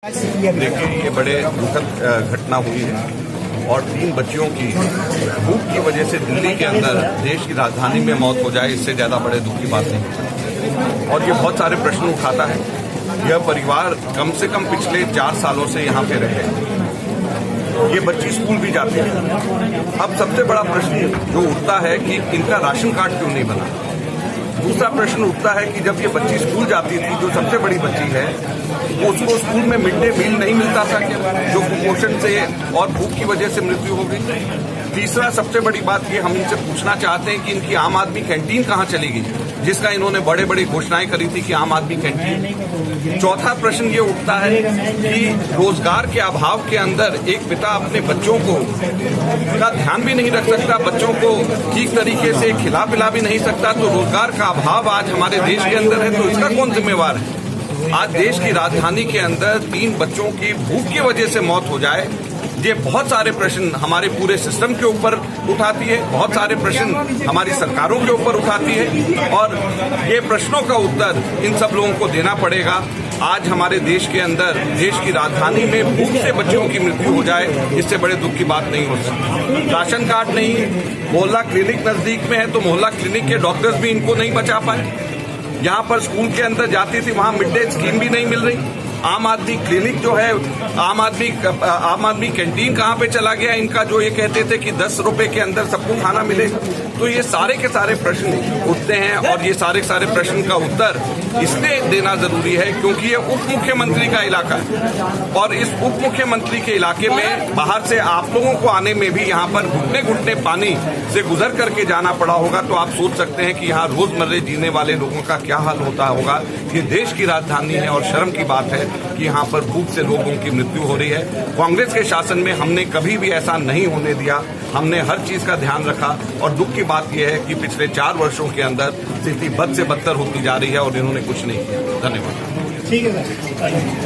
देखिए, ये बड़े दुखद घटना हुई है और 3 बच्चियों की भूख की वजह से दिल्ली के अंदर देश की राजधानी में मौत हो जाए, इससे ज्यादा बड़े दुख की बात नहीं। और ये बहुत सारे प्रश्न उठाता है। यह परिवार कम से कम पिछले 4 सालों से यहाँ पे रहे। ये बच्ची स्कूल भी जाती है। अब सबसे बड़ा प्रश्न जो उठता है कि इनका राशन कार्ड क्यों नहीं बना। दूसरा प्रश्न उठता है कि जब ये बच्ची स्कूल जाती थी, जो सबसे बड़ी बच्ची है, उसको स्कूल में मिड डे मील नहीं मिलता था क्या, जो कुपोषण से और भूख की वजह से मृत्यु हो गई। तीसरा सबसे बड़ी बात ये हम इनसे पूछना चाहते हैं कि इनकी आम आदमी कैंटीन कहाँ चली गई, जिसका इन्होंने बड़े बड़े घोषणाएं करी थी कि आम आदमी कैंटीन। चौथा प्रश्न ये उठता है कि रोजगार के अभाव के अंदर एक पिता अपने बच्चों को का ध्यान भी नहीं रख सकता, बच्चों को ठीक तरीके से खिला पिला भी नहीं सकता। तो रोजगार का अभाव आज हमारे देश के अंदर है, तो इसका कौन जिम्मेवार है। आज देश की राजधानी के अंदर 3 बच्चों की भूख की वजह से मौत हो जाए, ये बहुत सारे प्रश्न हमारे पूरे सिस्टम के ऊपर उठाती है, बहुत सारे प्रश्न हमारी सरकारों के ऊपर उठाती है और ये प्रश्नों का उत्तर इन सब लोगों को देना पड़ेगा। आज हमारे देश के अंदर देश की राजधानी में भूख से बच्चों की मृत्यु हो जाए, इससे बड़े दुख की बात नहीं हो सकती। राशन कार्ड नहीं, मोहल्ला क्लिनिक नजदीक में है तो मोहल्ला क्लिनिक के डॉक्टर्स भी इनको नहीं बचा पाए। यहाँ पर स्कूल के अंदर जाती थी, वहाँ मिड डे स्कीम भी नहीं मिल रही। आम आदमी क्लिनिक जो है, आम आदमी कैंटीन कहाँ पे चला गया इनका, जो ये कहते थे कि 10 रुपए के अंदर सबको खाना मिलेगा। तो ये सारे के सारे प्रश्न उठते हैं और ये सारे के सारे प्रश्न का उत्तर इसलिए देना जरूरी है क्योंकि ये उप मुख्यमंत्री का इलाका है और इस उप मुख्यमंत्री के इलाके में बाहर से आप लोगों को आने में भी यहाँ पर घुटने घुटने पानी से गुजर करके जाना पड़ा होगा। तो आप सोच सकते हैं कि यहाँ रोजमर्रे जीने वाले लोगों का क्या हाल होता होगा। ये देश की राजधानी है और शर्म की बात है कि यहाँ पर भूख से लोगों की मृत्यु हो रही है। कांग्रेस के शासन में हमने कभी भी ऐसा नहीं होने दिया, हमने हर चीज का ध्यान रखा और दुख की बात यह है कि पिछले 4 वर्षों के अंदर स्थिति बद से बदतर होती जा रही है और इन्होंने कुछ नहीं किया। धन्यवाद। ठीक है सर।